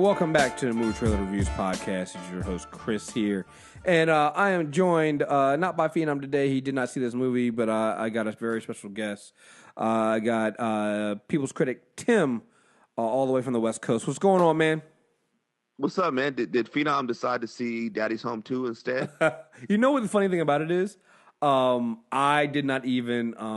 well, welcome back to the Movie Trailer Reviews Podcast. It's your host, Kriss, here. And I am joined, not by Phenom today. He did not see this movie, but I got a very special guest. I got People's Critic Tim, all the way from the West Coast. What's going on, man? What's up, man? Did Phenom decide to see Daddy's Home 2 instead? You know what the funny thing about it is? I did not even, I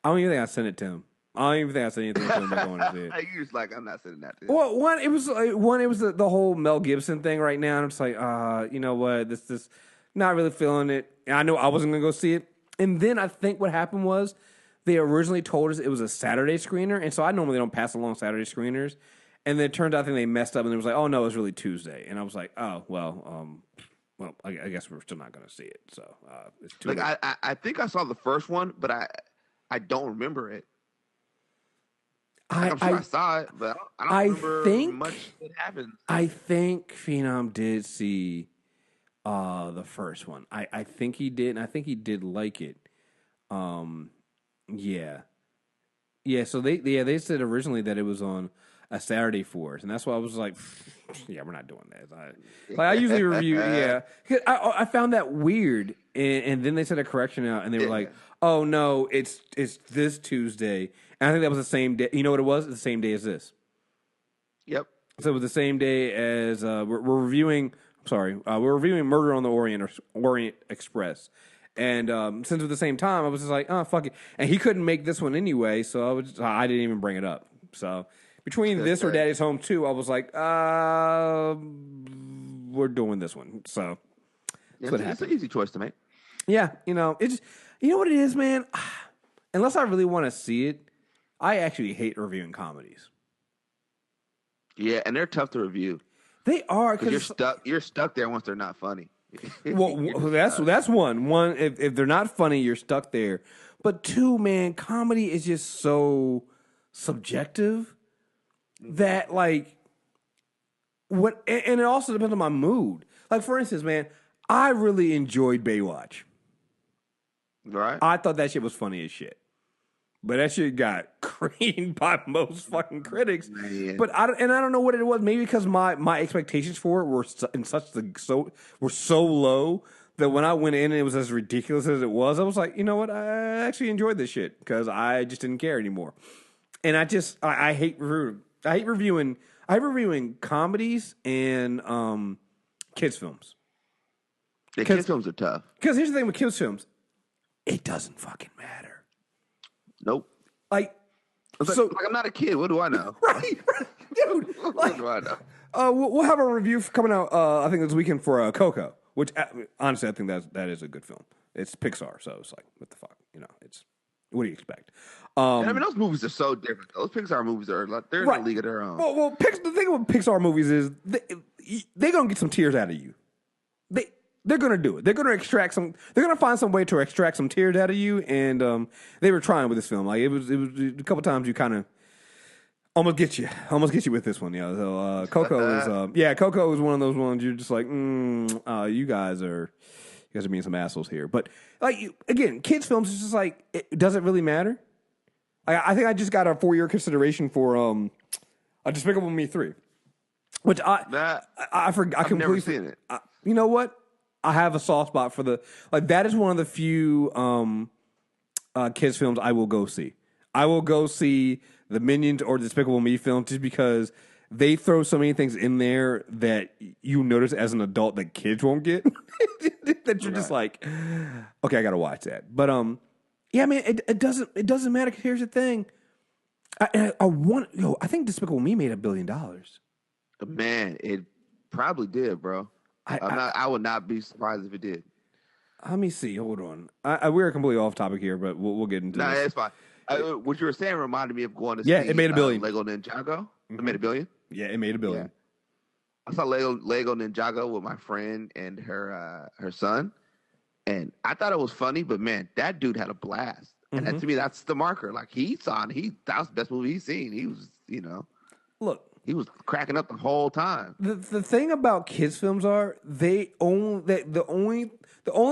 don't even think I sent it to him. I don't even think I said anything to him about going to see it. You're just like, I'm not sending that to him. Well, it was the whole Mel Gibson thing right now. And I'm just like, you know what? This not really feeling it. And I know I wasn't going to go see it. And then I think what happened was they originally told us it was a Saturday screener. And so I normally don't pass along Saturday screeners. And then it turned out I think they messed up and it was like, oh, no, it was really Tuesday. And I was like, oh, well, I guess we're still not going to see it. So it's too late. I think I saw the first one, but I don't remember it. I'm sure I saw it, but I don't remember much that happened. I think Phenom did see the first one. I think he did, and I think he did like it. Yeah. So they said originally that it was on a Saturday for us, and that's why I was like, yeah, we're not doing that. I usually review, yeah. I found that weird, and then they said a correction out, and they were like, oh no, it's this Tuesday. And I think that was the same day. You know what it was? The same day as this. Yep. So it was the same day as we're reviewing. I'm sorry, we're reviewing Murder on the Orient Express, and since it was the same time, I was just like, oh fuck it. And he couldn't make this one anyway, so I didn't even bring it up. So between this or Daddy's Home 2, I was like, we're doing this one. So that's what happened. It's an easy choice to make. Yeah, it's you know what it is, man. Unless I really want to see it. I actually hate reviewing comedies. Yeah, and they're tough to review. They are because you're stuck there once they're not funny. Well, that's one. One, if they're not funny, you're stuck there. But two, man, comedy is just so subjective that and it also depends on my mood. Like for instance, man, I really enjoyed Baywatch. Right. I thought that shit was funny as shit. But that shit got creamed by most fucking critics. Man. But I don't know what it was. Maybe because my expectations for it were so low that when I went in and it was as ridiculous as it was, I was like, you know what? I actually enjoyed this shit because I just didn't care anymore. And I hate reviewing comedies and kids films. Yeah, kids films are tough. Because here's the thing with kids films, it doesn't fucking matter. Nope. I'm not a kid. What do I know? right, dude. What do I know? We'll have a review coming out. I think this weekend for Coco, which honestly I think that is a good film. It's Pixar, so it's like what the fuck, It's what do you expect? Those movies are so different. Those Pixar movies are they're in a league of their own. Well, the thing with Pixar movies is they're gonna get some tears out of you. They're going to do it. They're going to find some way to extract some tears out of you. And they were trying with this film. Like it was a couple times you kind of almost get you with this one. So Coco is, Coco is one of those ones you're just like, you guys are being some assholes here. But again, kids films is just like, it doesn't really matter. I think I just got a 4-year consideration for a Despicable Me 3, which I forgot. I completely never seen it. You know what? I have a soft spot for that is one of the few kids films I will go see. I will go see the Minions or Despicable Me film just because they throw so many things in there that you notice as an adult that kids won't get. That you're just like, okay, I gotta watch that. But yeah, man, it doesn't matter. Here's the thing. I think Despicable Me made $1 billion. Man, it probably did, bro. I would not be surprised if it did. Let me see. Hold on. We're completely off topic here, but we'll get into this. No, it's fine. What you were saying reminded me of going to see it made $1 billion. Lego Ninjago. Mm-hmm. It made $1 billion? Yeah, it made $1 billion. Yeah. I saw Lego Ninjago with my friend and her son, and I thought it was funny, but man, that dude had a blast. Mm-hmm. And to me, that's the marker. Like that was the best movie he's seen. He was, Look. He was cracking up the whole time. The thing about kids films are the only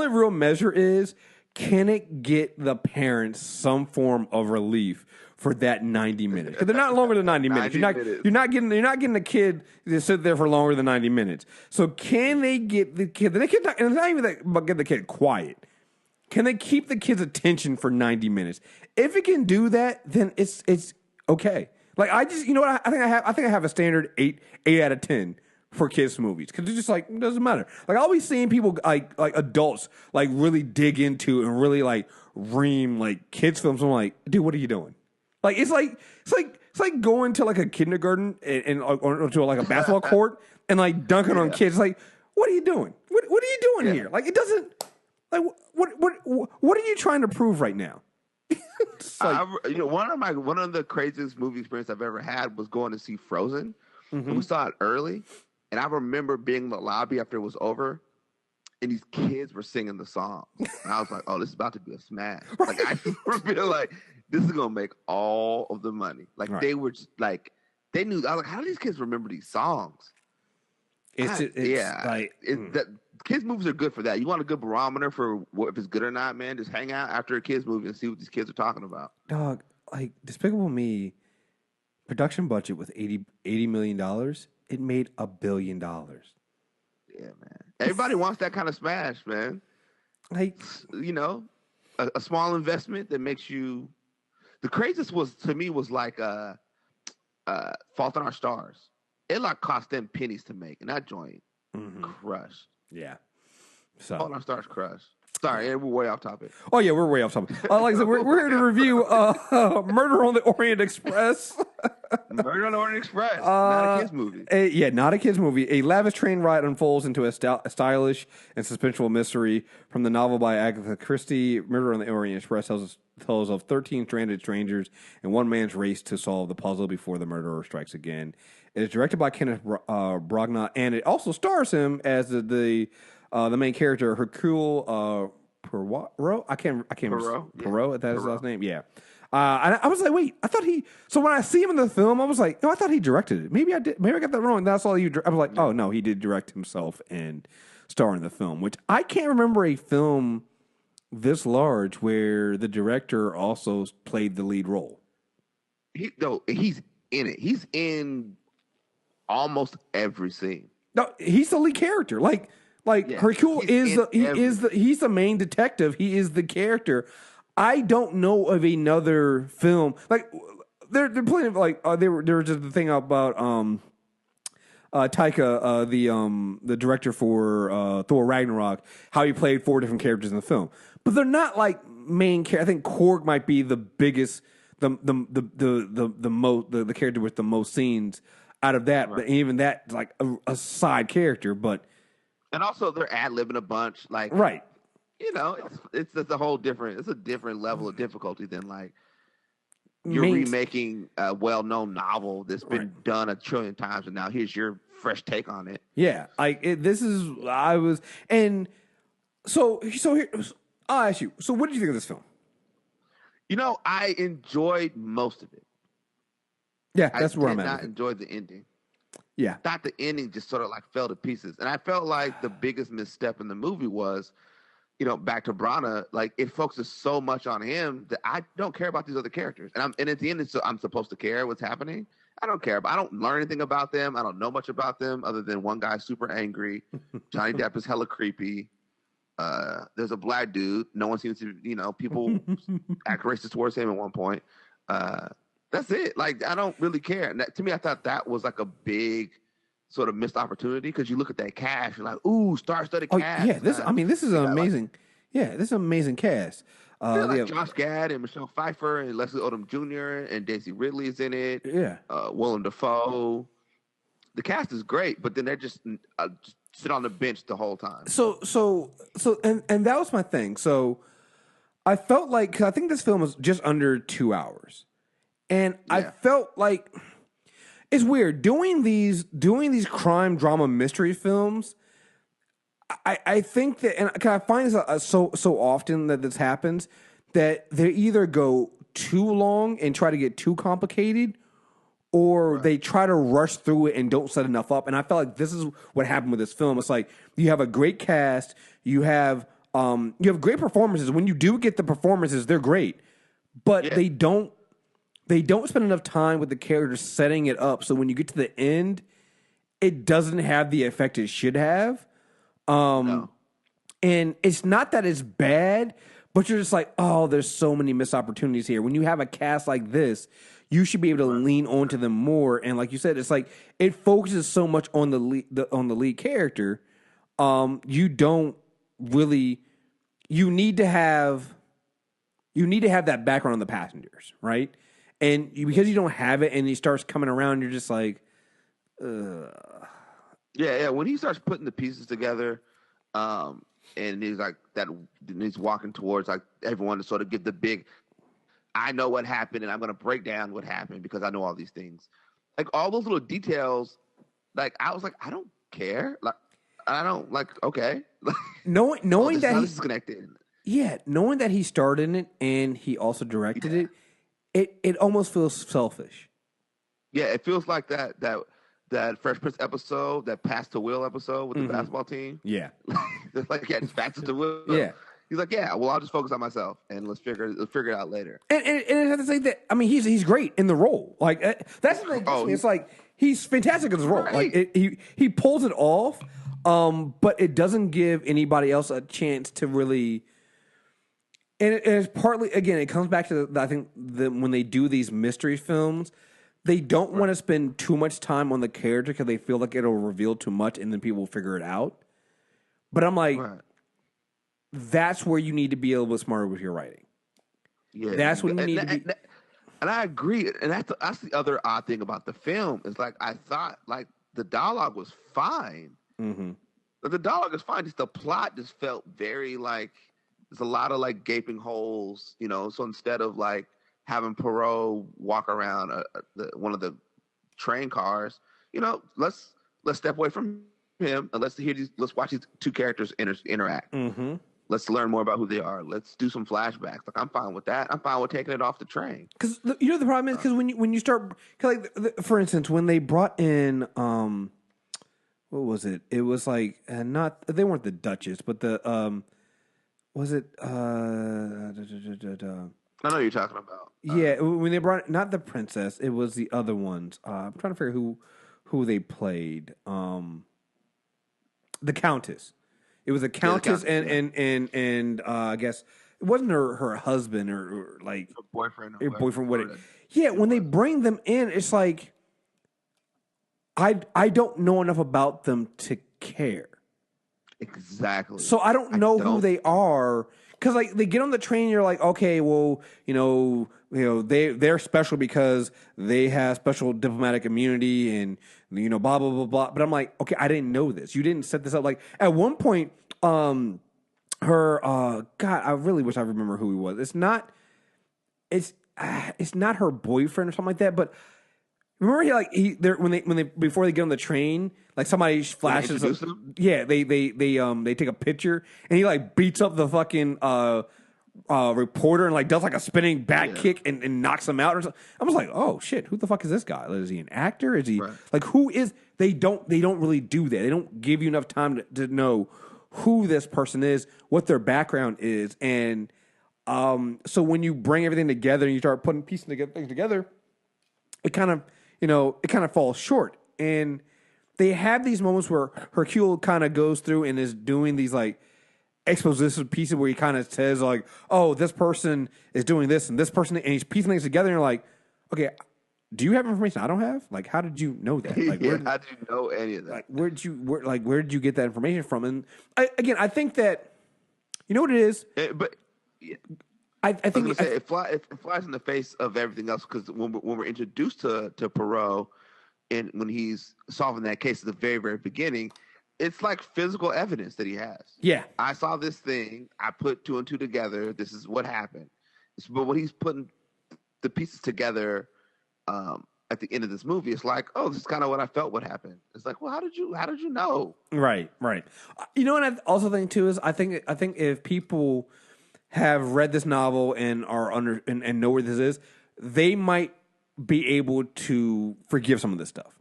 real measure is, can it get the parents some form of relief for that 90 minutes. Because they're not longer than 90 minutes. You're not getting a kid to sit there for longer than 90 minutes. So can they get the kid? And it's not even about get the kid quiet. Can they keep the kid's attention for 90 minutes? If it can do that, then it's okay. Like I just, you know what? I think I have a standard 8 out of 10 for kids movies because it's just like it doesn't matter. Like I'll be seeing people like adults like really dig into and really like ream like kids films. I'm like, dude, what are you doing? Like it's like going to like a kindergarten or to like a basketball court and like dunking on kids. Like, what are you doing? What are you doing here? Like it doesn't. Like what are you trying to prove right now? Like, one of the craziest movie experiences I've ever had was going to see Frozen. And we saw it early, and I remember being in the lobby after it was over, and these kids were singing the song. And I was like, "Oh, this is about to be a smash!" Right. Like I feel like this is gonna make all of the money. Like they were just like they knew. I was like, "How do these kids remember these songs?" Kids movies are good for that. You want a good barometer for if it's good or not, man? Just hang out after a kids movie and see what these kids are talking about. Dog, like Despicable Me, production budget was $80 million. It made $1 billion. Yeah, man. Everybody wants that kind of smash, man. Like a small investment that makes you. The craziest was to me was like Fault in Our Stars. It like cost them pennies to make, and that joint crushed. Yeah. So Fault in Our Stars crushed. Sorry, we're way off topic. Oh yeah, we're way off topic. Like I said, we're here to review Murder on the Orient Express. Murder on the Orient Express. Not a kids movie. Not a kids movie. A lavish train ride unfolds into a stylish and suspenseful mystery from the novel by Agatha Christie. Murder on the Orient Express tells of 13 stranded strangers and one man's race to solve the puzzle before the murderer strikes again. It is directed by Kenneth Branagh, and it also stars him as the main character, Hercule Poirot. I can't remember. Poirot, that's his last name. Yeah. I was like, wait, I thought he. So when I see him in the film, I was like, no, I thought he directed it. Maybe I did. Maybe I got that wrong. That's all you. I was like, oh no, he did direct himself and star in the film. Which I can't remember a film this large where the director also played the lead role. He's in it. He's in almost every scene. No, he's the lead character. Like Hercule he's the main detective. He is the character. I don't know of another film like they're plenty of like there was just the thing about Taika the director for Thor Ragnarok, how he played 4 different characters in the film, but they're not like main character. I think Korg might be the biggest the character with the most scenes out of that, but even that like a side character, but. And also, they're ad-libbing a bunch. Like, right. It's a whole different. It's a different level of difficulty than like you're remaking a well-known novel that's been done 1 trillion times, and now here's your fresh take on it. Yeah, so here I'll ask you. So, what did you think of this film? I enjoyed most of it. Yeah, that's where I'm at. I did not enjoy the ending. Yeah. I thought the ending just sort of like fell to pieces. And I felt like the biggest misstep in the movie was, back to Branagh, like it focuses so much on him that I don't care about these other characters. And at the end, I'm supposed to care what's happening. I don't care. I don't learn anything about them. I don't know much about them other than one guy's super angry. Johnny Depp is hella creepy. There's a black dude. No one seems to, people act racist towards him at one point. That's it. Like, I don't really care. And to me, I thought that was like a big sort of missed opportunity because you look at that cast, you're like, ooh, star-studded cast. Yeah, this is an amazing. This is an amazing cast. Josh Gad and Michelle Pfeiffer and Leslie Odom Jr. and Daisy Ridley is in it. Yeah. Willem Dafoe. The cast is great, but then they're just sit on the bench the whole time. And that was my thing. So I felt like, 'cause I think this film was just under 2 hours. And I felt like it's weird doing these crime drama mystery films. I think that, and I find this so often that this happens, that they either go too long and try to get too complicated, or they try to rush through it and don't set enough up. And I felt like this is what happened with this film. It's like you have a great cast, you have great performances. When you do get the performances, they're great, but they don't they don't spend enough time with the characters setting it up. So when you get to the end, it doesn't have the effect it should have. No. And it's not that it's bad, but you're just like, oh, there's so many missed opportunities here. When you have a cast like this, you should be able to lean onto them more. And like you said, it's like it focuses so much on the lead character. You don't really. You need to have that background on the passengers, right? And because you don't have it, and he starts coming around, you're just like, Yeah. When he starts putting the pieces together, and he's like that, and he's walking towards like everyone to sort of give the big, I know what happened, and I'm going to break down what happened because I know all these things. Like all those little details, like I was like, I don't care. Like I don't like. Okay, knowing that this is connected. Yeah, knowing that he starred in it and he also directed it almost feels selfish. Yeah, it feels like that Fresh Prince episode, that Pass to Will episode with the basketball team. Yeah, like just pass it to Will. Yeah, he's like, yeah, well, I'll just focus on myself and let's figure it out later. And I have to say that he's great in the role. Like that's the thing. It's like he's fantastic in his role. Right. Like he pulls it off, but it doesn't give anybody else a chance to really. And it's partly, again, it comes back to I think when they do these mystery films, they don't want to spend too much time on the character because they feel like it'll reveal too much and then people will figure it out. But I'm like, that's where you need to be a little bit smarter with your writing. Yeah, that's when you need to be. And I agree. And that's the other odd thing about the film is like I thought like the dialogue was fine. Mm-hmm. But the dialogue is fine. Just the plot just felt very like. There's a lot of like gaping holes, you know. So instead of like having Perot walk around one of the train cars, you know, let's step away from him and let's watch these two characters interact. Mm-hmm. Let's learn more about who they are. Let's do some flashbacks. Like I'm fine with that. I'm fine with taking it off the train. Because the problem is because when you start, for instance, when they brought in what was it? It was like not they weren't the Duchess, but the was it? I know what you're talking about. Yeah, when they brought not the princess, it was the other ones. I'm trying to figure who they played. The Countess. It was a Countess, and I guess it wasn't her husband or like her boyfriend. Her boyfriend. When they bring them in, it's like I don't know enough about them to care. Exactly. So I don't know who they are because like they get on the train. And you're like, okay, well, they're special because they have special diplomatic immunity and blah blah blah blah. But I'm like, okay, I didn't know this. You didn't set this up. Like at one point, God, I really wish I remember who he was. It's not her boyfriend or something like that, but. Remember, when they before they get on the train, like somebody flashes. Yeah, they take a picture and he like beats up the fucking reporter and like does like a spinning back kick and knocks him out or something. I was like, oh shit, who the fuck is this guy? Is he an actor? Is he like who is? They don't really do that. They don't give you enough time to know who this person is, what their background is, and so when you bring everything together and you start putting things together, it kind of. It kind of falls short. And they have these moments where Hercule kind of goes through and is doing these like exposition pieces where he kind of says like, oh, this person is doing this and this person, and he's piecing things together. And you're like, okay, do you have information I don't have? Like, how did you know that? Like, how did you know any of that? Like, where did you get that information from? And I think that, you know what it is? I think it flies in the face of everything else because when we're introduced to Perot and when he's solving that case at the very, very beginning, it's like physical evidence that he has. Yeah. I saw this thing. I put two and two together. This is what happened. But when he's putting the pieces together at the end of this movie, it's like, oh, this is kind of what I felt would happen. It's like, well, how did you know? Right. You know what I also think too is I think if people have read this novel and are and know where this is, they might be able to forgive some of this stuff.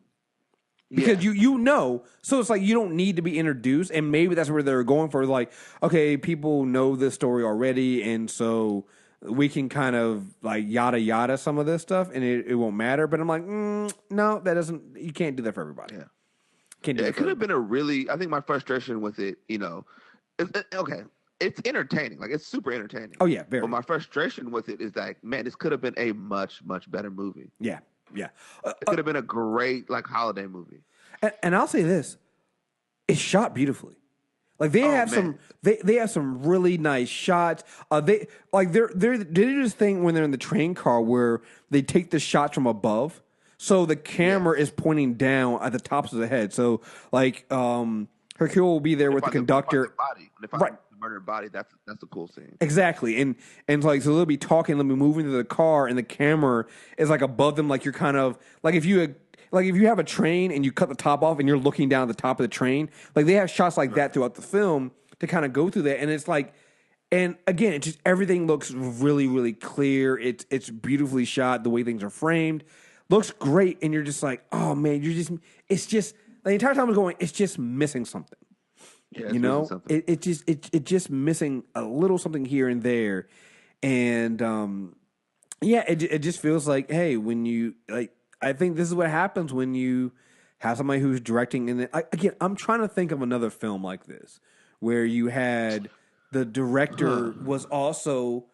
Because so it's like you don't need to be introduced, and maybe that's where they're going for. Like, okay, people know this story already, and so we can kind of like yada yada some of this stuff, and it won't matter. But I'm like, no, that doesn't. You can't do that for everybody. Yeah. Can't do that It for could have everybody. been a really. I think my frustration with it, okay, it's entertaining. Like it's super entertaining. Oh yeah, But very. my frustration with it is like, man, this could have been a much better movie. Yeah, yeah. It could have been a great like holiday movie. And I'll say this: it's shot beautifully. Like they have man. they have some really nice shots. They do this thing when they're in the train car where they take the shots from above, so the camera is pointing down at the tops of the head. So like Hercule will be there with the conductor. Right. The murdered body. That's a cool scene. Exactly, and like so they'll be talking, they'll be moving to the car, and the camera is like above them. Like you're kind of like if you have a train and you cut the top off and you're looking down at the top of the train, like they have shots like that throughout the film to kind of go through that, and it's like, and again, it just everything looks really really clear. It's beautifully shot. The way things are framed looks great, and you're just like, oh man, it's just the entire time I was going, it's just missing something. Yeah, You know, it just missing a little something here and there, and yeah, it just feels like, hey, when you like, I think this is what happens when you have somebody who's directing, and again, I'm trying to think of another film like this where you had the director was also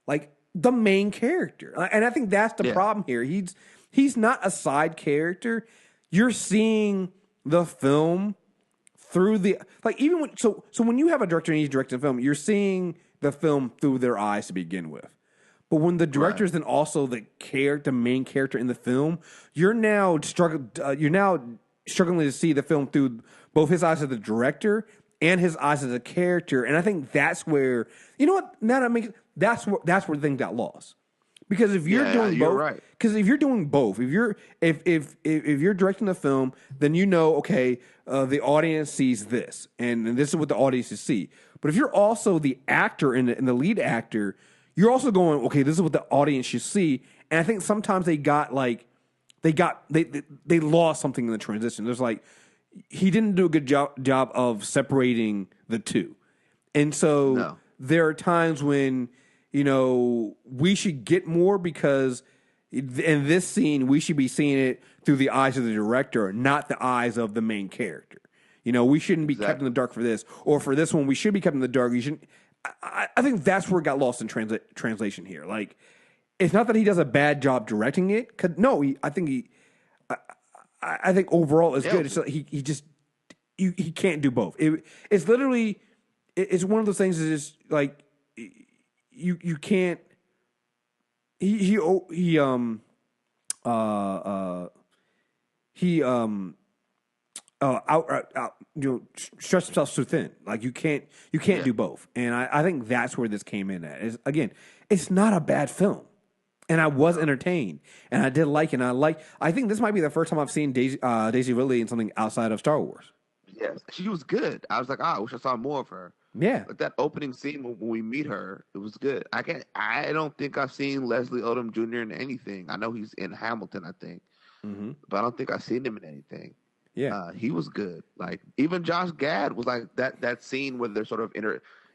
like the main character, and I think that's the problem here. He's not a side character. You're seeing the film through the like even when so when you have a director and he's directing a film, you're seeing the film through their eyes to begin with. But when the director is then also the main character in the film, you're now struggling to see the film through both his eyes as the director and his eyes as a character. And I think that's where that's where things got lost. Because if you're doing both, if you're directing the film, then okay, the audience sees this, and this is what the audience see. But if you're also the actor and the lead actor, you're also going, okay, this is what the audience should see. And I think sometimes they lost something in the transition. There's like he didn't do a good job of separating the two, and so there are times when, we should get more because in this scene, we should be seeing it through the eyes of the director, not the eyes of the main character. We shouldn't be kept in the dark for this, or for this one, we should be kept in the dark. I think that's where it got lost in translation here. Like, it's not that he does a bad job directing it. I think overall it's good. It's like he just he can't do both. It's literally it's one of those things that is like. You can't. He stretch himself too thin. Like you can't do both. And I think that's where this came in at. Again, it's not a bad film, and I was entertained, and I did like it. And I think this might be the first time I've seen Daisy Ridley in something outside of Star Wars. Yes, she was good. I was like, I wish I saw more of her. Yeah, like that opening scene when we meet her, it was good. I don't think I've seen Leslie Odom Jr. in anything. I know he's in Hamilton, I think, but I don't think I've seen him in anything. Yeah, he was good. Like even Josh Gad was like that scene where they're sort of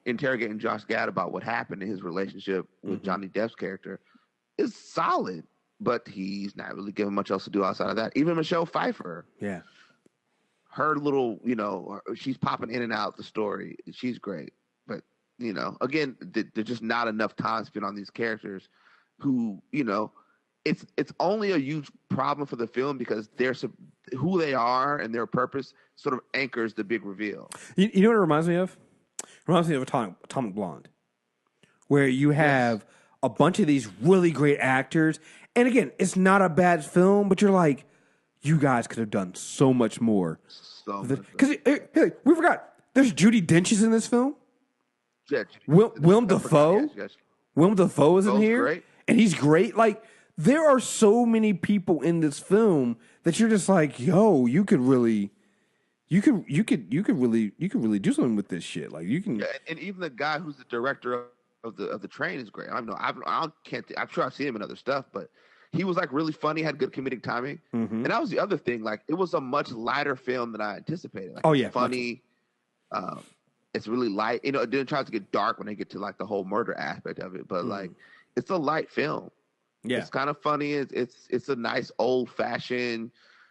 interrogating Josh Gad about what happened in his relationship with Johnny Depp's character is solid, but he's not really given much else to do outside of that. Even Michelle Pfeiffer, her little, she's popping in and out the story. She's great. But, again, there's just not enough time spent on these characters who, it's only a huge problem for the film because who they are and their purpose sort of anchors the big reveal. You know what it reminds me of? It reminds me of Atomic Blonde, where you have a bunch of these really great actors. And again, it's not a bad film, but you're like, you guys could have done so much more. Because we forgot, there's Judi Dench is in this film. Yeah, Willem Dafoe. Yes. Willem Dafoe is in here, great. And he's great. Like there are so many people in this film that you're just like, yo, you could really do something with this shit. Like you can, and even the guy who's the director of the train is great. I don't know. I'm sure I've seen him in other stuff, but. He was like really funny, had good comedic timing, and that was the other thing. Like it was a much lighter film than I anticipated. Like, funny, It's really light. It then tries to get dark when they get to like the whole murder aspect of it, but like it's a light film. Yeah. It's kind of funny. It's a nice old fashioned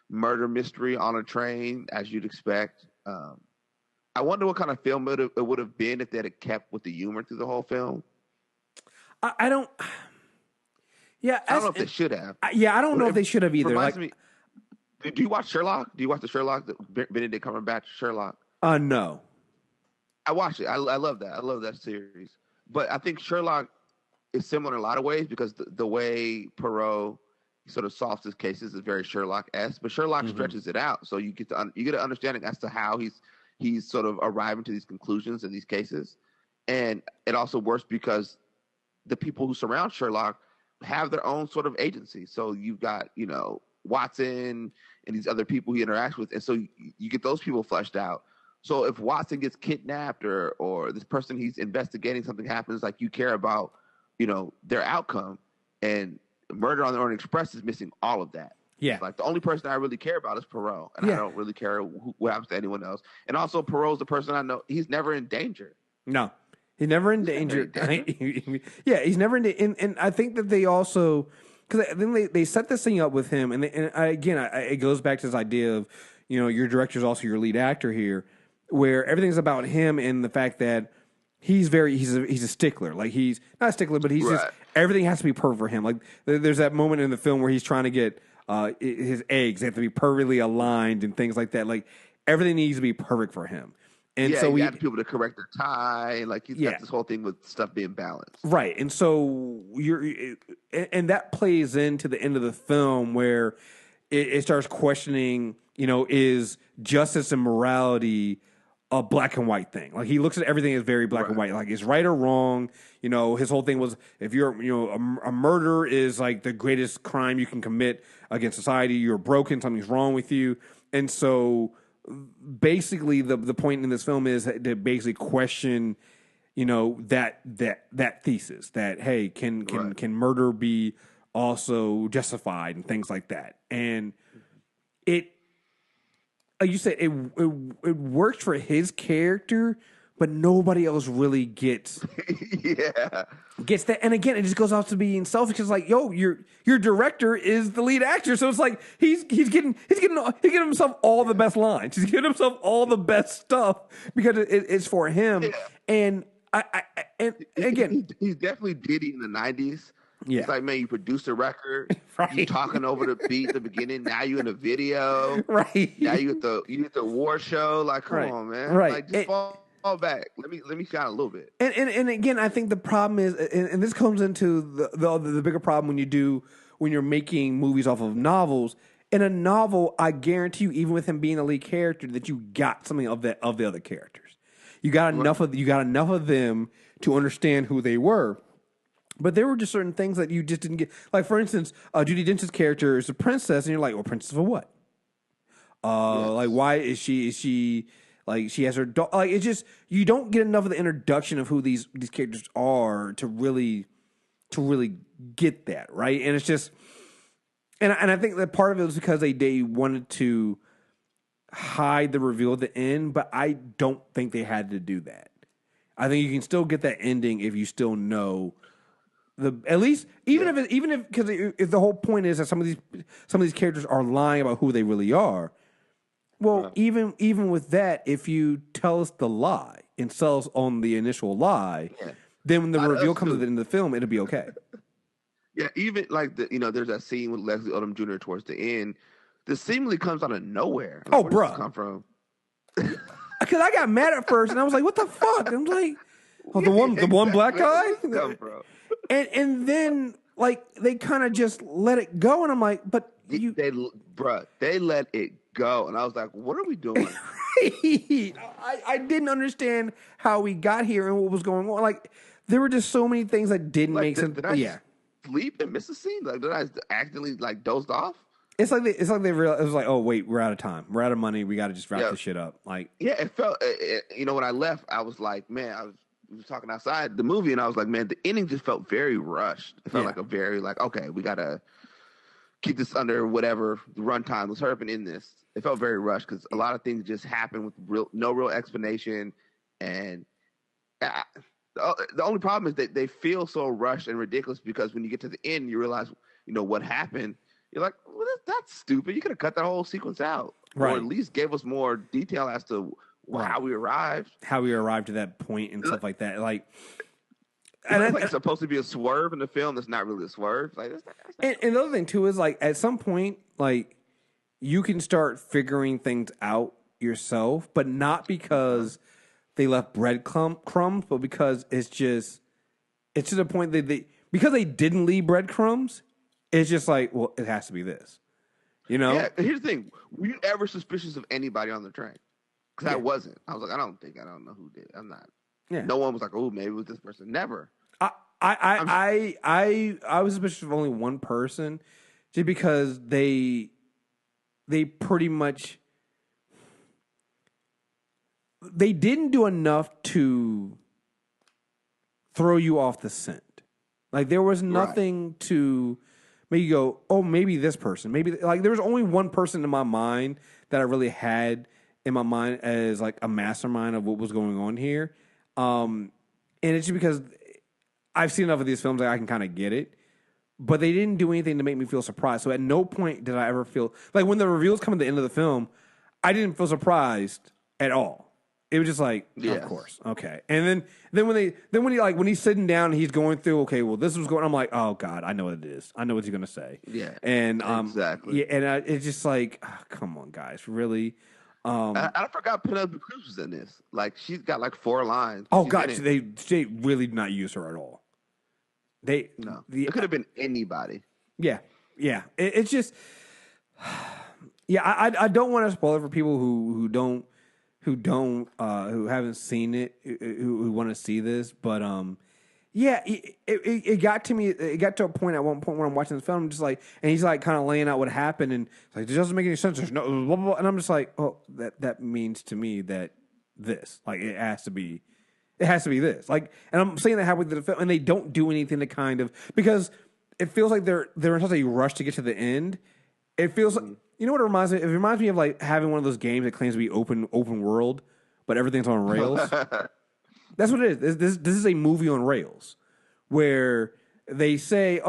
murder mystery on a train, as you'd expect. I wonder what kind of film it would have been if they had kept with the humor through the whole film. I don't. Yeah, I don't know if they should have. I don't know if they should have either. Reminds me. Do you watch Sherlock? Do you watch the Sherlock, Benedict Cumberbatch Sherlock? No. I watch it. I love that. I love that series. But I think Sherlock is similar in a lot of ways because the way Poirot sort of solves his cases is very Sherlock-esque. But Sherlock stretches it out, so you get an understanding as to how he's sort of arriving to these conclusions in these cases, and it also works because the people who surround Sherlock have their own sort of agency. So you've got Watson and these other people he interacts with, and so you get those people fleshed out. So if Watson gets kidnapped or this person he's investigating something happens, like you care about, their outcome. And Murder on the Orient Express is missing all of that. Yeah. Like the only person I really care about is Poirot, and I don't really care what happens to anyone else. And also Poirot's the person I know. He's never in danger. No, he's never in danger. Yeah, he's never in danger. And I think that they also, because then they set this thing up with him, and it goes back to this idea of, your director's also your lead actor here, where everything's about him and the fact that he's a stickler. Like he's not a stickler, but he's just everything has to be perfect for him. Like there's that moment in the film where he's trying to get his eggs. They have to be perfectly aligned and things like that. Like everything needs to be perfect for him. And so we have people to correct their tie. Like he's got this whole thing with stuff being balanced. Right. And so and that plays into the end of the film where it starts questioning, is justice and morality a black and white thing? Like he looks at everything as very black and white. Like it's right or wrong. His whole thing was if you're, a murder is like the greatest crime you can commit against society. You're broken. Something's wrong with you. And so basically the point in this film is to basically question, that thesis that, hey, can murder be also justified and things like that. And like you said, it works for his character, but nobody else really gets that. And again, it just goes off to being selfish. It's like, yo, your director is the lead actor, so it's like he's getting himself all the best lines. He's getting himself all the best stuff because it's for him. Yeah. And and again, he's definitely Diddy in the '90s. Yeah. It's like, man, you produced a record, you talking over the beat at the beginning, now you in a video. Right. Now you at the war show. Like, come on, man. Right. Like just fall back. Let me shine a little bit. And again, I think the problem is, and this comes into the bigger problem when you're making movies off of novels. In a novel, I guarantee you, even with him being a lead character, that you got something of the other characters. You got enough of them to understand who they were. But there were just certain things that you just didn't get. Like, for instance, Judi Dench's character is a princess, and you're like, well, princess of what? Like, why is she like, she has her dog. Like, it's just, you don't get enough of the introduction of who these characters are to really get that, right? And it's just, and I think that part of it was because they wanted to hide the reveal at the end, but I don't think they had to do that. I think you can still get that ending if you still know at least even if because if the whole point is that some of these characters are lying about who they really are. Well, even with that, if you tell us the lie and sell us on the initial lie, then when the reveal comes at the end of the film, it'll be okay. Yeah, even like there's that scene with Leslie Odom Jr. towards the end. This seemingly comes out of nowhere. Like, where does this come from? Because I got mad at first, and I was like, "What the fuck?" I'm like, "Oh, the one black guy." Come from? And then like they kind of just let it go, and I'm like, "But they let it go," and I was like, "What are we doing?" I didn't understand how we got here and what was going on. Like there were just so many things that didn't make sense. Did I sleep and miss a scene? Like did I accidentally dozed off? It's like they realized, it was like, oh wait, we're out of time, we're out of money, we got to just wrap this shit up. Like it felt. When I left, I was like, man, we were talking outside the movie, and I was like, man, the ending just felt very rushed. It felt like a very okay, we gotta keep this under whatever the runtime. Let's hurry up and end this. It felt very rushed because a lot of things just happened with no real explanation, And I, the only problem is that they feel so rushed and ridiculous because when you get to the end, you realize, what happened. You're like, well, that's stupid. You could have cut that whole sequence out, Right. or at least gave us more detail as to how we arrived, to that point, and stuff like that. Like, and it's like supposed to be a swerve in the film. That's not really a swerve. Like, that's not and the other thing too is like at some point, like you can start figuring things out yourself, but not because they left breadcrumbs, but because it's to the point that because they didn't leave breadcrumbs, it's just like, well, it has to be this, Yeah, here's the thing: were you ever suspicious of anybody on the train? Because I wasn't. I was like, I don't know who did. I'm not. Yeah. No one was like, oh, maybe it was this person. Never. I was suspicious of only one person, just because they pretty much they didn't do enough to throw you off the scent. Like there was nothing to make you go, oh, maybe this person. Maybe like there was only one person in my mind that I really had in my mind as like a mastermind of what was going on here. And it's just because I've seen enough of these films that I can kind of get it. But they didn't do anything to make me feel surprised. So at no point did I ever feel like when the reveals come at the end of the film, I didn't feel surprised at all. It was just like, of course, okay. And then when he's sitting down and he's going through, okay, well, this was going. I'm like, oh God, I know what it is. I know what he's gonna say. Yeah, and exactly. Yeah, and it's just like, oh, come on, guys, really. I forgot Penelope Cruz was in this. Like she's got like 4 lines. Oh God, they really did not use her at all. It could have been anybody. Yeah. It's just, I don't want to spoil it for people who haven't seen it, who want to see this, but it got to me. It got to a point at one point when I'm watching the film, just like, and he's like kind of laying out what happened, and it's like, it doesn't make any sense. There's no, blah, blah, blah. And I'm just like, oh, that means to me that this, like, it has to be this. Like, and I'm saying that halfway through the film, and they don't do anything to kind of, because it feels like they're in such a rush to get to the end. It feels like, you know what it reminds me? It reminds me of like having one of those games that claims to be open world, but everything's on rails. That's what it is. This is a movie on rails, where they say,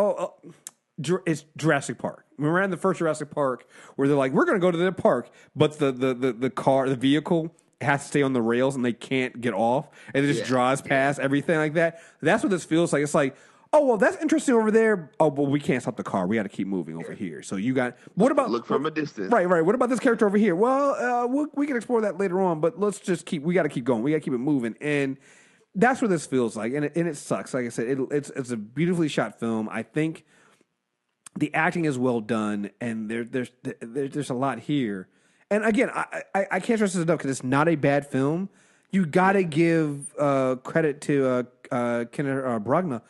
it's Jurassic Park. Remember in the first Jurassic Park, where they're like, we're going to go to the park, but the vehicle has to stay on the rails and they can't get off, and it just drives past everything like that. That's what this feels like. It's like, oh, well, that's interesting over there. Oh, but we can't stop the car. We got to keep moving over here. So you got, what about look from a distance? Right. What about this character over here? Well, we can explore that later on, but let's just we got to keep going. We got to keep it moving, and that's what this feels like, and it sucks. Like I said, it's a beautifully shot film. I think the acting is well done, and there's a lot here. And again, I can't stress this enough because it's not a bad film. You got to give credit to Kenneth Branagh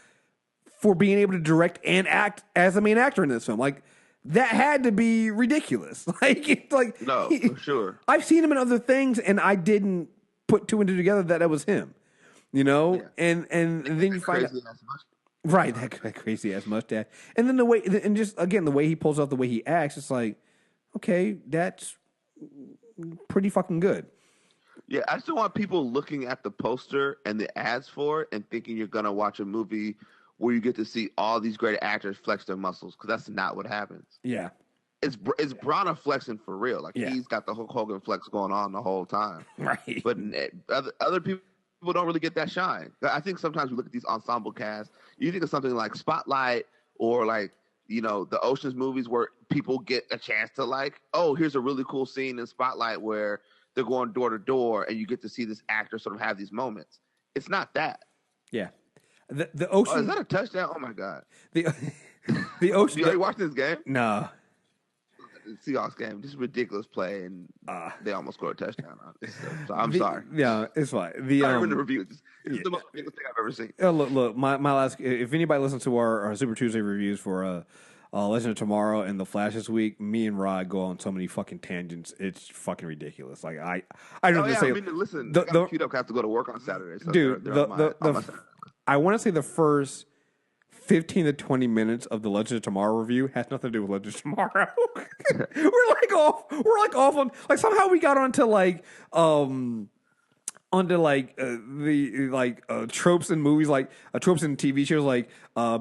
for being able to direct and act as the main actor in this film. Like, that had to be ridiculous. Like, it's like, no, for sure. I've seen him in other things, and I didn't put 2 and 2 together that was him. And then you find out, right, that crazy ass mustache, and then the way he pulls off the way he acts, it's like, okay, that's pretty fucking good. Yeah, I still want people looking at the poster and the ads for it and thinking you're gonna watch a movie where you get to see all these great actors flex their muscles, because that's not what happens. Yeah, it's Branagh flexing for real. Like, he's got the Hulk Hogan flex going on the whole time. Right, but other people don't really get that shine. I think sometimes we look at these ensemble casts, you think of something like Spotlight or like, the Ocean's movies, where people get a chance to like, oh, here's a really cool scene in Spotlight where they're going door to door and you get to see this actor sort of have these moments. It's not that. Yeah. The Ocean. Oh, is that a touchdown? Oh my God. The Ocean. You watch this game? No. The Seahawks game, just ridiculous play, and they almost scored a touchdown on it. So I'm sorry. Yeah, it's fine. I'm in the review. It's the most ridiculous thing I've ever seen. Look, my last. If anybody listens to our Super Tuesday reviews for Legend of Tomorrow and The Flash this week, me and Rod go on so many fucking tangents. It's fucking ridiculous. Like I don't know. I mean, listen, the queued up. I have to go to work on Saturday, so dude. I want to say the first 15 to 20 minutes of the Legend of Tomorrow review has nothing to do with Legend of Tomorrow. We're like off on, like, somehow we got onto like onto like the like tropes in movies, like tropes in TV shows, like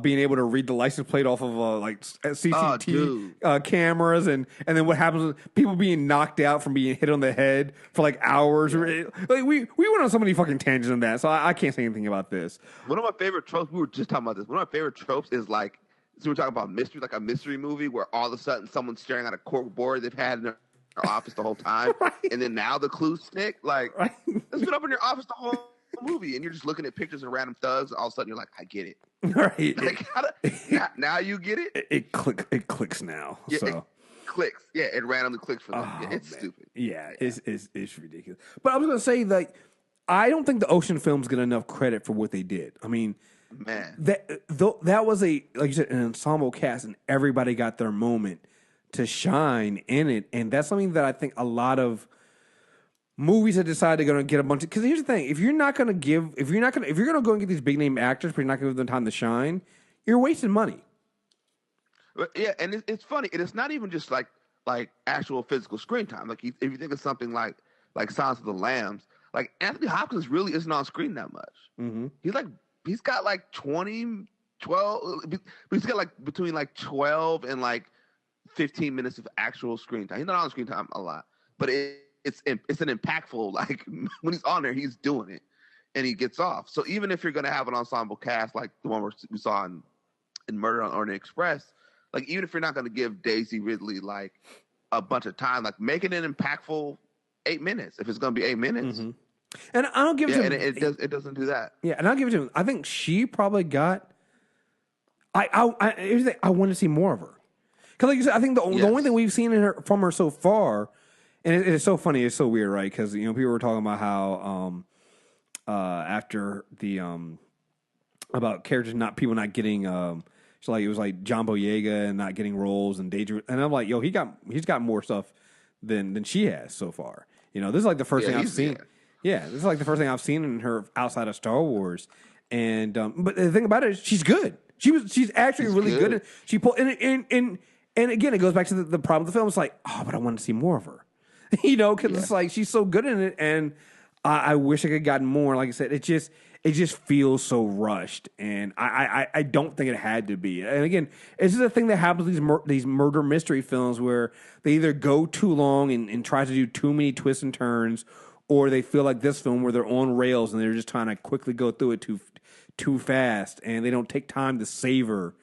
being able to read the license plate off of like CCTV cameras, and then what happens with people being knocked out from being hit on the head for like hours. Yeah. Like we went on so many fucking tangents on that, so I can't say anything about this. One of my favorite tropes, we were just talking about this. One of my favorite tropes is like, so we're talking about mystery, like a mystery movie where all of a sudden someone's staring at a cork board they've had in their office the whole time, right. And then now the clues stick. Like, right. It's been up in your office the whole movie, and you're just looking at pictures of random thugs. And all of a sudden, you're like, I get it. Right. Like, now you get it. It clicks now. Yeah, so. It clicks. Yeah, it randomly clicks for them. Oh, yeah, it's man. stupid. Yeah, it's ridiculous. But I was gonna say, like, I don't think the Ocean films get enough credit for what they did. I mean, man, that was like you said, an ensemble cast, and everybody got their moment to shine in it, and that's something that I think a lot of movies have decided they're going to get a bunch of. Because here's the thing: if you're going to go and get these big name actors, but you're not going to give them time to shine, you're wasting money. Yeah, and it's funny, and it's not even just like actual physical screen time. Like if you think of something like Silence of the Lambs, like Anthony Hopkins really isn't on screen that much. Mm-hmm. He's got like 12, but he's got like between like 12 and like 15 minutes of actual screen time. He's not on screen time a lot, but it's an impactful, like when he's on there, he's doing it and he gets off. So even if you're going to have an ensemble cast like the one we saw in Murder on Orient Express, like even if you're not going to give Daisy Ridley like a bunch of time, like make it an impactful 8 minutes. If it's going to be 8 minutes. Mm-hmm. And I don't give it to him. And it doesn't do that. Yeah, and I'll give it to him. I think she probably got. Here's the thing, I want to see more of her. Because like you said, I think the only thing we've seen from her so far, and it's so funny, it's so weird, right? Because people were talking about how after the about characters people not getting so like it was like John Boyega and not getting roles and Danger, and I'm like, yo, he's got more stuff than she has so far. This is like the first thing I've seen. Yeah, this is like the first thing I've seen in her outside of Star Wars, and but the thing about it is she's good. She's actually really good. She pulled and again, it goes back to the problem with the film. It's like, oh, but I want to see more of her, because it's like she's so good in it, and I wish I could have gotten more. Like I said, it just feels so rushed, and I don't think it had to be. And again, it's just a thing that happens with these murder mystery films where they either go too long and try to do too many twists and turns, or they feel like this film where they're on rails and they're just trying to quickly go through it too fast, and they don't take time to savor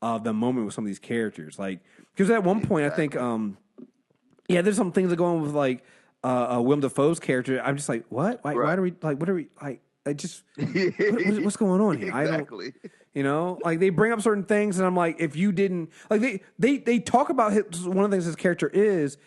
the moment with some of these characters. Like, because at one point I think, there's some things that go on with like Willem Dafoe's character. I'm just like, what? Why do we like? What are we like? I just what's going on here? Exactly. I don't. Like they bring up certain things, and I'm like, if you didn't like, they talk about one of the things his character is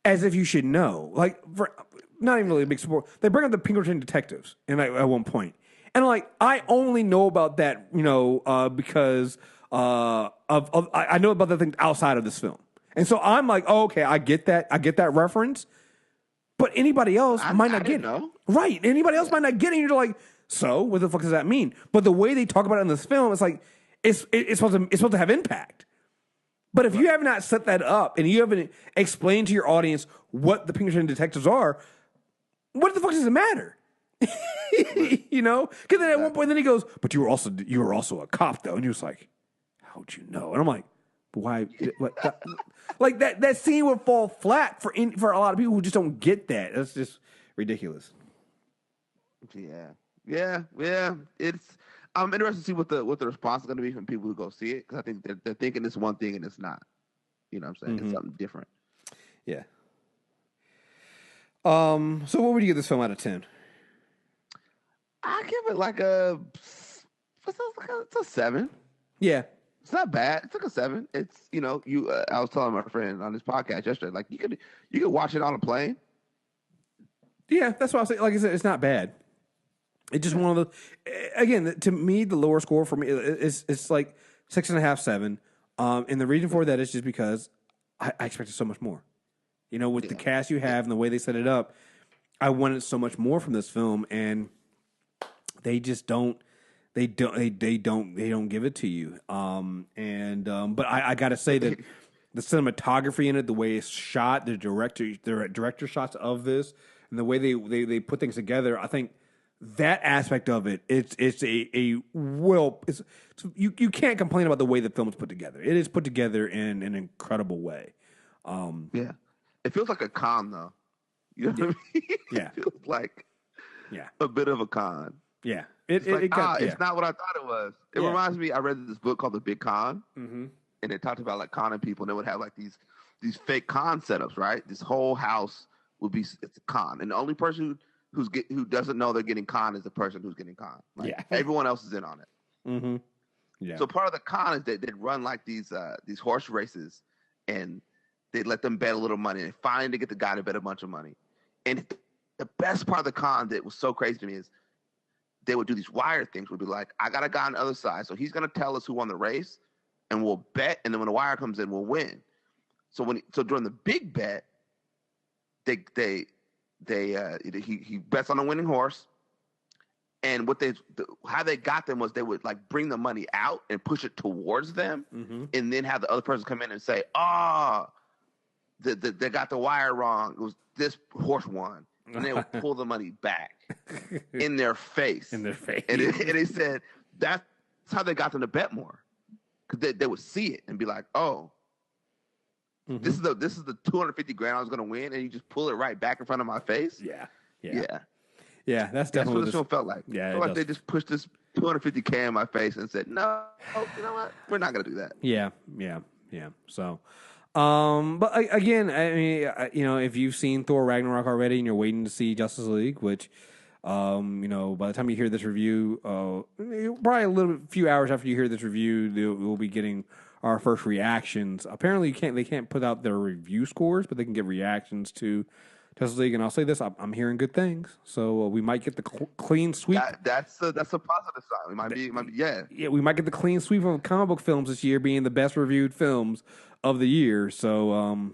as if you should know. Like, for not even really a big support. They bring up the Pinkerton detectives, and at one point. And like, I only know about that, because I know about the things outside of this film, and so I'm like, oh, okay, I get that reference, but anybody else might not get it. Right? Anybody else might not get it. And you're like, so what the fuck does that mean? But the way they talk about it in this film, it's like it's supposed to have impact. But if you have not set that up and you haven't explained to your audience what the Pinkerton detectives are, what the fuck does it matter? Because then at one point, then he goes, "But you were also a cop, though," and he was like, "How'd you know?" And I'm like, "But why?" Like that scene would fall flat for a lot of people who just don't get that. That's just ridiculous. Yeah. I'm interested to see what the response is going to be from people who go see it, because I think they're thinking it's one thing and it's not. You know what I'm saying? It's something different. Yeah. So what would you give this film out of 10? I give it like it's a 7. Yeah. It's not bad. It's like a 7. It's I was telling my friend on this podcast yesterday, like you could watch it on a plane. Yeah, that's what I was saying. Like I said, it's not bad. It's just one of the, again, to me, the lower score for me it's like 6.5, 7. And the reason for that is just because I expected so much more. With the cast you have and the way they set it up, I wanted so much more from this film, and they just don't. They don't give it to you. But I got to say that the cinematography in it, the way it's shot, the director shots of this and the way they put things together, I think that aspect of it, you can't complain about the way the film's put together. It is put together in an incredible way. Yeah, it feels like a con though. You know what I mean? Yeah, it feels like yeah, a bit of a con. yeah. It's not what I thought it was. It reminds me. I read this book called The Big Con, and it talked about like conning people, and they would have like these fake con setups, right? This whole house would be it's a con, and the only person who doesn't know they're getting con is the person who's getting con. Like, everyone else is in on it. Mm-hmm. Yeah. So part of the con is that they'd run like these horse races, and they'd let them bet a little money, and finally they get the guy to bet a bunch of money. And the best part of the con that was so crazy to me is they would do these wire things. Would be like, I got a guy on the other side, so he's gonna tell us who won the race, and we'll bet, and then when the wire comes in, we'll win. So during the big bet, he bets on a winning horse, and how they got them was they would like bring the money out and push it towards them, and then have the other person come in and say, they got the wire wrong. It was this horse won, and they would pull the money back in their face. In their face, and they said that's how they got them to bet more, because they would see it and be like, oh. Mm-hmm. This is the $250,000 I was going to win, and you just pull it right back in front of my face. Yeah. That's That's definitely what this film felt like. Yeah, it felt like they just pushed this $250,000 in my face and said, "No, you know what? We're not going to do that." Yeah. So, but again, I mean, if you've seen Thor Ragnarok already and you're waiting to see Justice League, which, by the time you hear this review, probably a few hours after you hear this review, we'll be getting our first reactions. Apparently, they can't put out their review scores, but they can get reactions to Justice League. And I'll say this: I'm hearing good things, so we might get the clean sweep. That's a positive sign. It might be, yeah. We might get the clean sweep of comic book films this year, being the best reviewed films of the year. So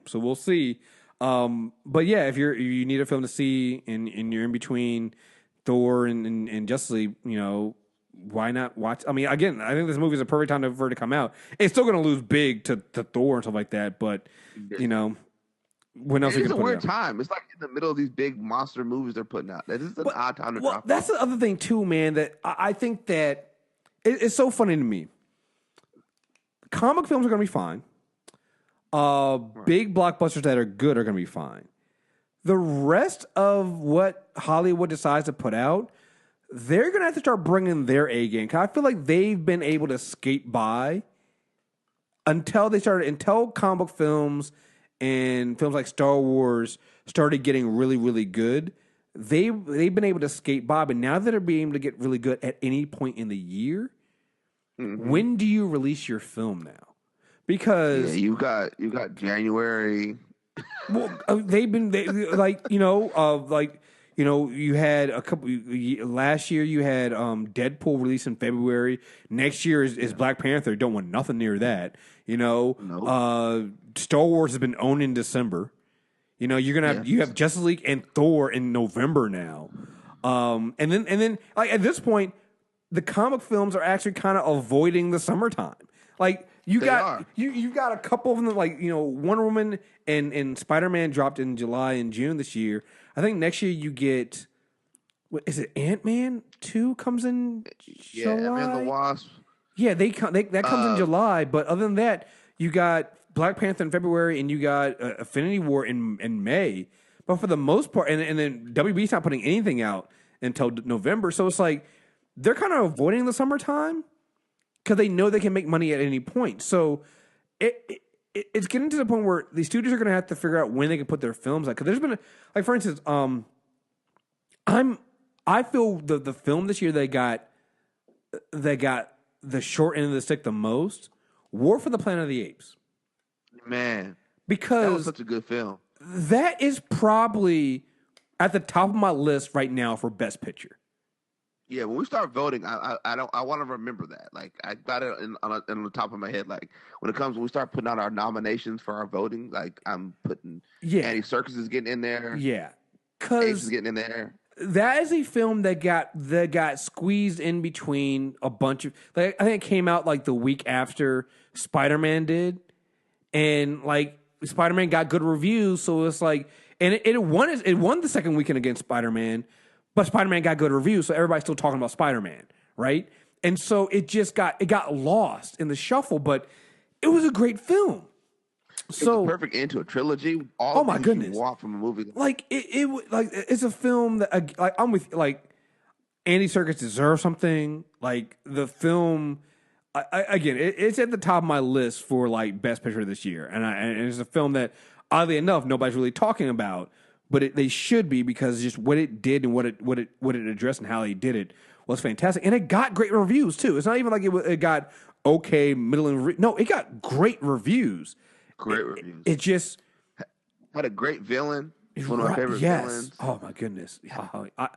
so we'll see. But yeah, if you need a film to see and you're in between Thor and Justice League, why not watch? I mean, again, I think this movie is a perfect time for it to come out. It's still going to lose big to Thor and stuff like that, but when else are you going to put it out? It's a weird time. It's like in the middle of these big monster movies they're putting out. This is an odd time to drop. That's the other thing too, man. That I think that it's so funny to me. Comic films are going to be fine. Big blockbusters that are good are going to be fine. The rest of what Hollywood decides to put out, they're going to have to start bringing their A game. Because I feel like they've been able to skate by until comic book films and films like Star Wars started getting really, really good. They've been able to skate by, but now that they're being able to get really good at any point in the year, when do you release your film now? Because you got January. Well, you had a couple last year. You had Deadpool released in February. Next year is Black Panther. Don't want nothing near that. Star Wars has been owned in December. You're gonna have you have Justice League and Thor in November now. And then like at this point, the comic films are actually kind of avoiding the summertime. Like you've got a couple of them, like Wonder Woman and Spider-Man dropped in July and June this year. I think next year you get Ant-Man 2 comes in July. Ant-Man the Wasp. Yeah, that comes in July. But other than that, you got Black Panther in February and you got Infinity War in May. But for the most part, and then WB's not putting anything out until November. So it's like they're kind of avoiding the summertime because they know they can make money at any point. So it's getting to the point where these studios are going to have to figure out when they can put their films out. Because there's been, for instance, I feel the film this year that got the short end of the stick the most, War for the Planet of the Apes. Man, because that was such a good film. That is probably at the top of my list right now for Best Picture. Yeah, when we start voting, I want to remember that. Like I got it on the top of my head. Like when we start putting out our nominations for our voting, like I'm putting Andy Serkis is getting in there. Yeah, because is getting in there. That is a film that got squeezed in between a bunch of. Like I think it came out like the week after Spider-Man did, and like Spider-Man got good reviews, so it's like and it won the second weekend against Spider-Man, but Spider-Man got good reviews, so everybody's still talking about Spider-Man, right? And so it got lost in the shuffle, but it was a great film. So it's a perfect end to a trilogy. Oh my goodness! You want from a movie, like it's a film that like I'm with like Andy Serkis deserves something. Like the film, again, it's at the top of my list for like best picture this year, and it's a film that oddly enough nobody's really talking about, but they should be because just what it did and what it addressed and how they did it was fantastic, and it got great reviews too. It's not even like it got okay, middling. No, it got great reviews. Great reviews. It just had a great villain. One of my favorite villains. Oh my goodness! I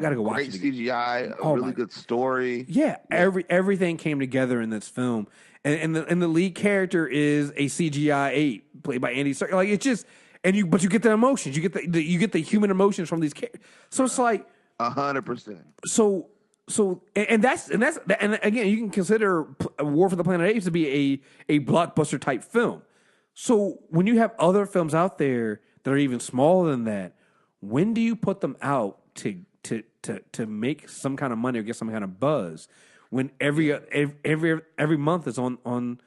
gotta go watch it. Great CGI, a really good story. Yeah, everything came together in this film, and the lead character is a CGI ape played by Andy Serkis. Like it's just, but you get the emotions, you get the human emotions from these characters. So it's like 100%. So and again, you can consider War for the Planet of the Apes to be a blockbuster type film. So when you have other films out there that are even smaller than that, when do you put them out to make some kind of money or get some kind of buzz? When every month is on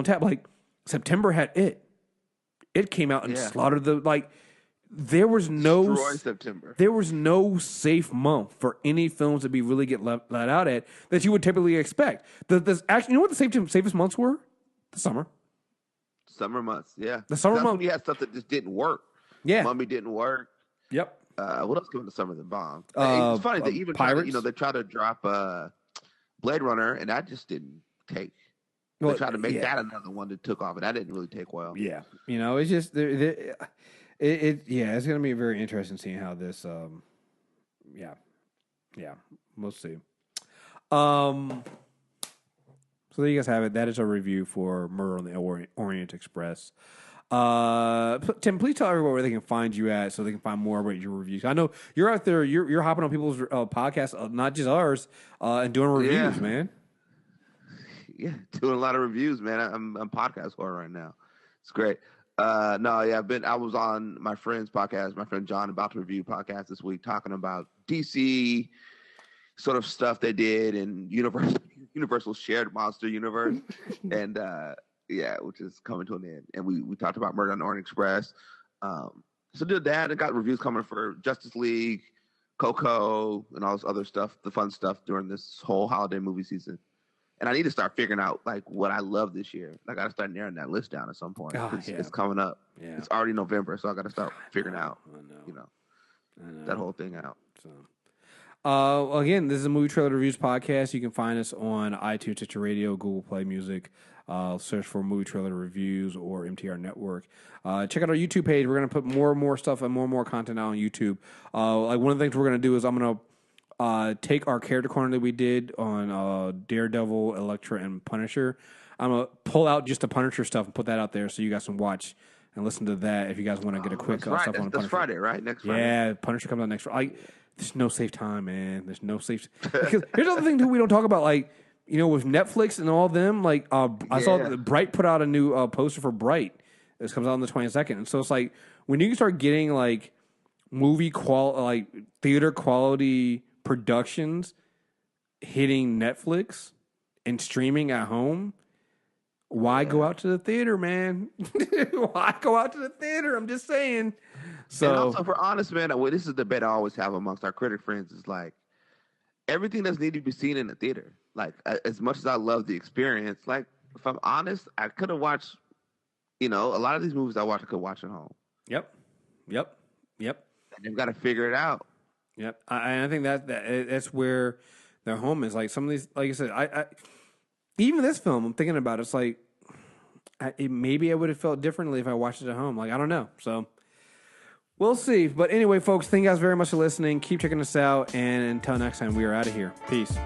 tap. Like September had it came out and slaughtered the like. There was no September. There was no safe month for any films to be really get let out at that you would typically expect. Actually, you know what the safest months were? The summer. Summer months, yeah. The summer months. You had stuff that just didn't work. Yeah. Mummy didn't work. Yep. What else came in the summer that bombed? It's funny they even they tried to drop Blade Runner, and that just didn't take. They tried to make that another one that took off, and that didn't really take well. Yeah, it's just it's going to be very interesting seeing how this. We'll see. So there you guys have it. That is a review for Murder on the Orient Express. Tim, please tell everyone where they can find you at so they can find more about your reviews. I know you're out there. You're hopping on people's podcasts, not just ours, and doing reviews, man. Yeah, doing a lot of reviews, man. I'm podcast whore right now. It's great. I was on my friend's podcast, my friend John About to Review podcast this week, talking about DC sort of stuff they did in Universal Shared Monster Universe, and which is coming to an end. And we talked about Murder on the Orient Express. So did that. I got reviews coming for Justice League, Coco, and all this other stuff, the fun stuff during this whole holiday movie season. And I need to start figuring out like what I love this year. I got to start narrowing that list down at some point. It's coming up. Yeah. It's already November, so I got to start figuring out, that whole thing out. So, again, this is a Movie Trailer Reviews podcast. You can find us on iTunes, Stitcher Radio, Google Play Music. Search for Movie Trailer Reviews or MTR Network. Check out our YouTube page. We're going to put more and more stuff and more content out on YouTube. Like one of the things we're going to do is I'm going to take our character corner that we did on Daredevil, Elektra, and Punisher. I'm going to pull out just the Punisher stuff and put that out there so you guys can watch and listen to that if you guys want to get a quick stuff on Punisher. That's Friday, right? Next Friday. Yeah, Punisher comes out next Friday. There's no safe time, man. There's no safe. Because here's another thing too we don't talk about, like, with Netflix and all them, like, I saw Bright put out a new poster for Bright. This comes out on the 22nd. And so it's like, when you start getting, like, like, theater quality productions hitting Netflix and streaming at home, why go out to the theater, man? Why go out to the theater? I'm just saying. So, and also, for honest, man, this is the debate I always have amongst our critic friends is like, everything that's needed to be seen in the theater. Like, as much as I love the experience, like, if I'm honest, I could have watched, a lot of these movies I could watch at home. Yep. And they've got to figure it out. Yep. I think that's where their home is. Like, some of these, like I said, I even this film, I'm thinking about it, it's like, maybe I would have felt differently if I watched it at home. Like, I don't know. So, we'll see. But anyway, folks, thank you guys very much for listening. Keep checking us out. And until next time, we are out of here. Peace.